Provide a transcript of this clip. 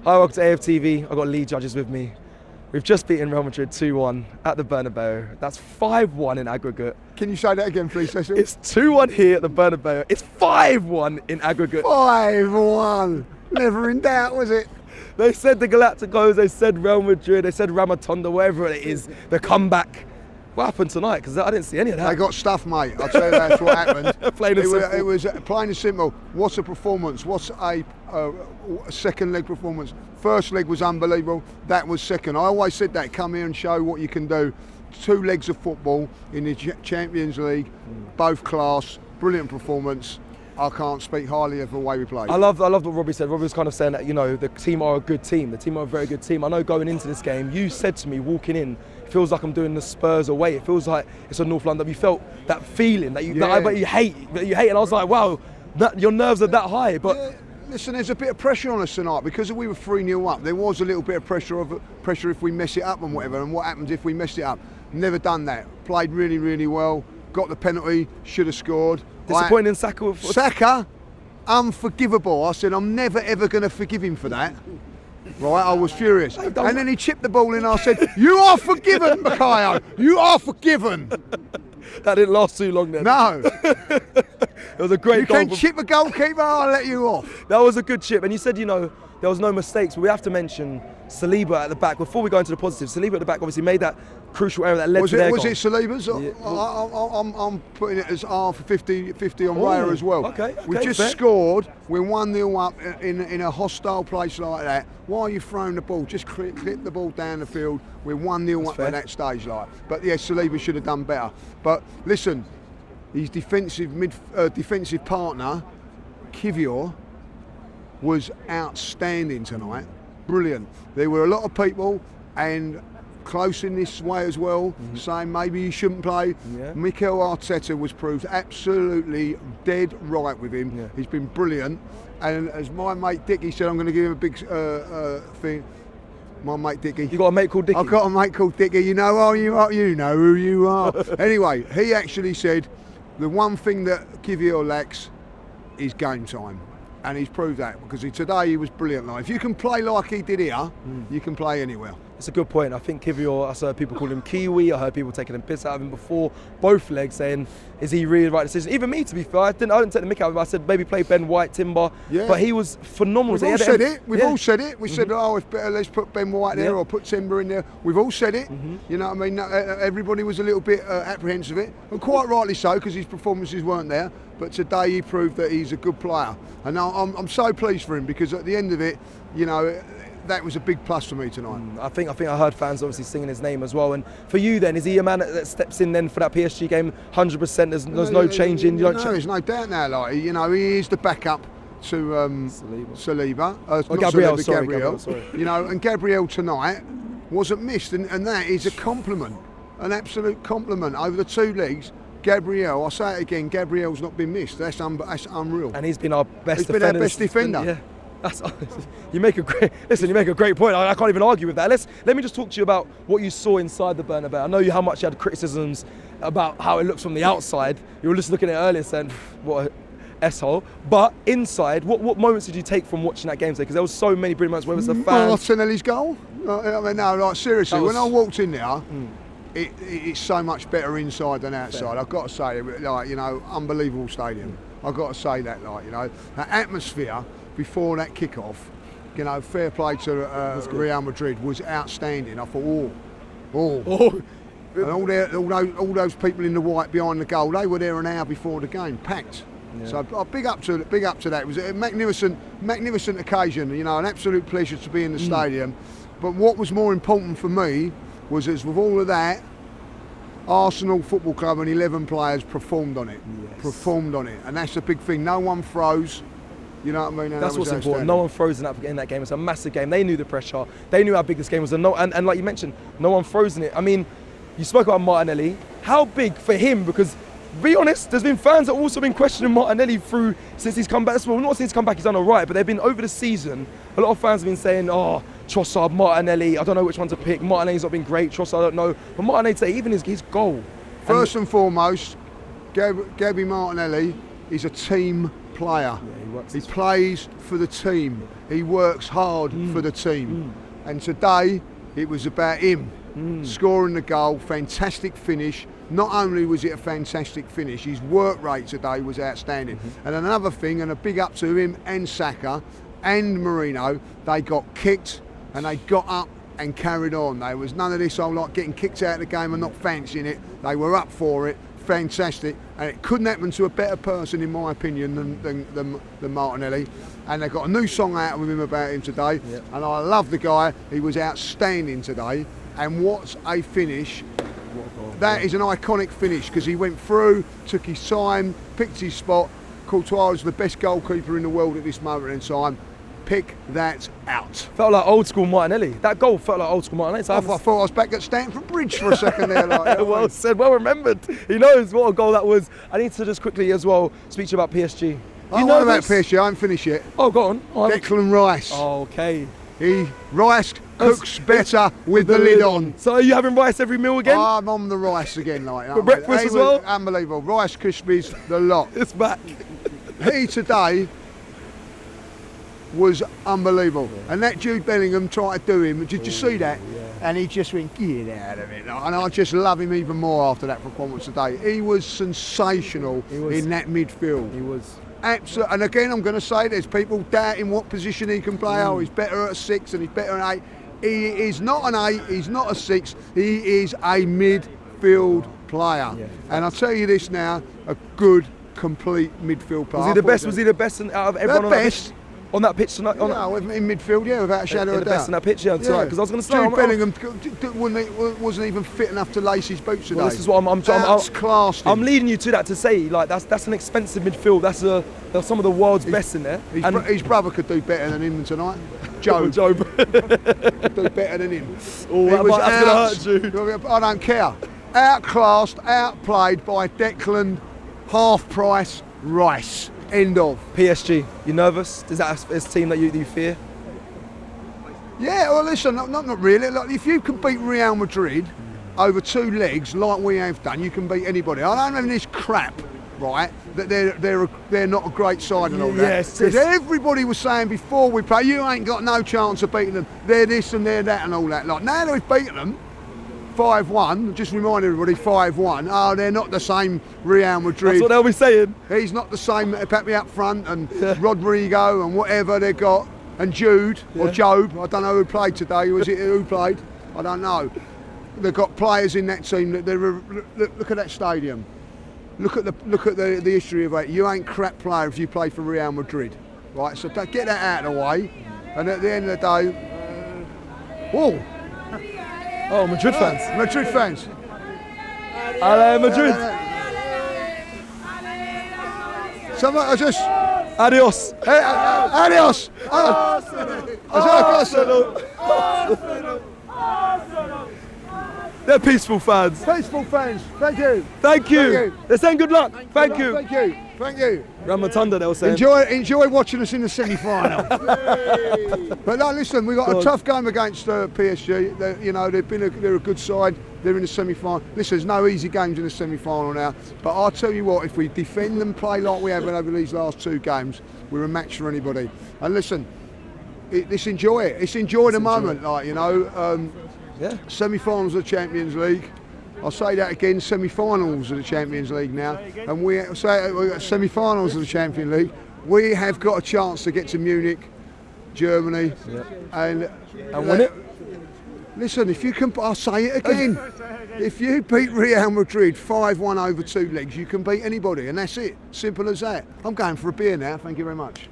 Hi, welcome to AFTV. I've got lead judges with me. We've just beaten Real Madrid 2-1 at the Bernabeu. That's 5-1 in aggregate. Can you say that again, please, Cecil? It's 2-1 here at the Bernabeu. It's 5-1 in aggregate. 5-1. Never in doubt, was it? They said the Galacticos, they said Real Madrid, they said Ramatonda, wherever it is, the comeback. What happened tonight? Because I didn't see any of that. They got stuffed, mate. I'll tell you that's what happened. Plain and simple. It was plain and simple. What's a performance? What's a second leg performance? First leg was unbelievable. That was second. I always said that. Come here and show what you can do. 2 legs of football in the Champions League, both class, brilliant performance. I can't speak highly of the way we played. I loved what Robbie said. Robbie was kind of saying that, you know, the team are a good team. The team are a very good team. I know going into this game, you said to me walking in, it feels like I'm doing the Spurs away. It feels like it's a North London. You felt that feeling that you hate. And I was like, wow, your nerves are that high. But yeah, listen, there's a bit of pressure on us tonight because we were 3-0 up. There was a little bit of pressure if we mess it up and whatever. And what happens if we mess it up? Never done that. Played really, really well. Got the penalty. Should have scored. Disappointing in Saka. Saka, unforgivable. I said, I'm never ever going to forgive him for that. Right, I was furious. And then he chipped the ball in. I said, you are forgiven, Makayo. You are forgiven. That didn't last too long then. No. It was a great goal. You can chip a goalkeeper, I'll let you off. That was a good chip. And you said, you know, there was no mistakes, but we have to mention Saliba at the back. Before we go into the positives, Saliba at the back obviously made that crucial error that led to their goal. Was it Saliba's? Yeah. I'm putting it as R for 50 on Raya as well. Okay, we just scored. We're 1-0 up in a hostile place like that. Why are you throwing the ball? Just clip the ball down the field. We're 1-0 up at that stage, like. But yeah, Saliba should have done better. But listen, his defensive partner, Kivior, was outstanding tonight. Brilliant. There were a lot of people and close in this way as well, saying maybe he shouldn't play. Yeah. Mikel Arteta was proved absolutely dead right with him. Yeah. He's been brilliant. And as my mate Dickie said, I'm going to give him a big thing. My mate Dickie. You got a mate called Dickie? I've got a mate called Dickie. You know who you are. You know who you are. Anyway, he actually said the one thing that Kivior lacks is game time. And he's proved that because today he was brilliant. Like, if you can play like he did here, you can play anywhere. It's a good point. I think Kivior, I heard people call him Kiwi. I heard people taking a piss out of him before both legs, saying, is he really the right decision? Even me, to be fair, I didn't take the mick out of him. I said maybe play Ben White, Timber. Yeah. But he was phenomenal. We've all said it. We've all said it. We said, oh, it's better, let's put Ben White there or put Timber in there. We've all said it. You know what I mean? Everybody was a little bit apprehensive of it. And quite rightly so, because his performances weren't there. But today he proved that he's a good player. And I'm so pleased for him because at the end of it, you know, that was a big plus for me tonight. I think I heard fans obviously singing his name as well. And for you then, is he a man that steps in then for that PSG game 100%? There's no change in. There's no doubt now. Like, you know, he is the backup to Saliba. Gabriel. Sorry. You know, and Gabriel tonight wasn't missed, and that is a compliment, an absolute compliment over the 2 legs. Gabriel, I'll say it again, Gabriel's not been missed. That's unreal. And he's been our best defender. He's been our best defender. Yeah. You make a great point. I can't even argue with that. Let me just talk to you about what you saw inside the Bernabeu. I know how much you had criticisms about how it looks from the outside. You were just looking at it earlier saying, what a S-hole. But inside, what moments did you take from watching that game today? Because there was so many brilliant moments, whether it's the fans. Martinelli's goal? I mean, no, like seriously, when I walked in there, it's so much better inside than outside. Fair. I've got to say, like, you know, unbelievable stadium. I've got to say that, like, you know, that atmosphere before that kick-off, you know, fair play to Real Madrid was outstanding. I thought, and all those people in the white behind the goal, they were there an hour before the game, packed. Yeah. So big up to that. It was a magnificent occasion. You know, an absolute pleasure to be in the stadium. But what was more important for me was, as with all of that, Arsenal Football Club and 11 players performed on it. Yes. Performed on it, and that's the big thing. No one froze. You know what I mean? And that's what's important. No one froze in that game. It's a massive game. They knew the pressure. They knew how big this game was. And like you mentioned, no one froze in it. I mean, you spoke about Martinelli. How big for him? Because, to be honest, there's been fans that have also been questioning Martinelli since he's come back. Well, not since he's come back, he's done all right. But they've been over the season. A lot of fans have been saying, oh, Trossard, Martinelli, I don't know which one to pick. Martinelli's not been great. Trossard, I don't know. But Martinelli today, even his goal. First and foremost, Gabby Martinelli is a team player. Yeah, he plays for the team. He works hard for the team. And today, it was about him scoring the goal. Fantastic finish. Not only was it a fantastic finish, his work rate today was outstanding. And another thing, and a big up to him and Saka and Marino, they got kicked and they got up and carried on. There was none of this whole like getting kicked out of the game and not fancying it. They were up for it. Fantastic, and it couldn't happen to a better person, in my opinion, than Martinelli. And they got a new song out with him about him today, and I love the guy. He was outstanding today, and what a finish! That is an iconic finish because he went through, took his time, picked his spot. Courtois is the best goalkeeper in the world at this moment in time. Pick that out. Felt like old school Martinelli. That goal felt like old school Martinelli. So I thought I was back at Stamford Bridge for a second there. Like, well said, well remembered. He knows what a goal that was. I need to just quickly as well speak to you about PSG. I know about PSG. I haven't finished yet. Oh, go on. Declan Rice. Oh, okay. Rice cooks better with the lid on. So are you having rice every meal again? I'm on the rice again, like for breakfast as well. Unbelievable. Rice Krispies, the lot. It's back. He today was unbelievable, and that Jude Bellingham tried to do him. Did you see that? Yeah. And he just went, get out of it. And I just love him even more after that performance today. He was sensational in that midfield. He was. Absolutely. And again, I'm going to say there's people doubting what position he can play. Oh, he's better at a 6 and he's better at 8. He is not an 8, he's not a 6, he is a midfield player. Yeah. And I'll tell you this now, a good, complete midfield player. Was he the best? Was he the best out of everyone on that pitch? On that pitch tonight? In midfield, yeah, without a shadow of a doubt. The best in that pitch, yeah, tonight. Because I was going to say, Jude Bellingham wasn't even fit enough to lace his boots today. Well, this is what I'm leading you to that to say, like that's an expensive midfield. There's some of the world's best in there. His brother could do better than him tonight. Job could do better than him. Oh, that's going to hurt you. I don't care. Outclassed, outplayed by Declan, half price Rice. End of. PSG, you nervous? Is that a team that you fear? Yeah, well listen, not really. Like, if you can beat Real Madrid over 2 legs like we have done, you can beat anybody. I don't have this crap, right, that they're not a great side and all that. Yes. Because everybody was saying before we play, you ain't got no chance of beating them. They're this and they're that and all that. Like now they've beaten them 5-1, just remind everybody 5-1. Oh, they're not the same Real Madrid. That's what they'll be saying. He's not the same Pepe up front and Rodrigo and whatever they got. And Jude or Job, I don't know who played today. Was it who played? I don't know. They've got players in that team that look at that stadium. Look at the history of it. You ain't crap player if you play for Real Madrid, right? So get that out of the way. And at the end of the day, Oh, Madrid fans. Madrid fans. Allez, Madrid. Someone, I just. Adios. Hey, adios. Arsenal. They're peaceful fans. Peaceful fans. Thank you. Thank you. They're saying good luck. Thank you. Thank you. Thank you. Ramatunda, they'll say. Enjoy watching us in the semi-final. But no, listen, we got a tough game against PSG. They're a good side. They're in the semi-final. Listen, there's no easy games in the semi-final now. But I'll tell you what, if we defend and play like we have over these last 2 games, we're a match for anybody. And listen, let's enjoy it. Let's enjoy the moment, Semi-finals of the Champions League. I'll say that again, semi-finals of the Champions League now. And we've got semi-finals of the Champions League. We have got a chance to get to Munich, Germany, and win it. Listen, if you can, I'll say it again. If you beat Real Madrid 5-1 over 2 legs, you can beat anybody, and that's it. Simple as that. I'm going for a beer now. Thank you very much.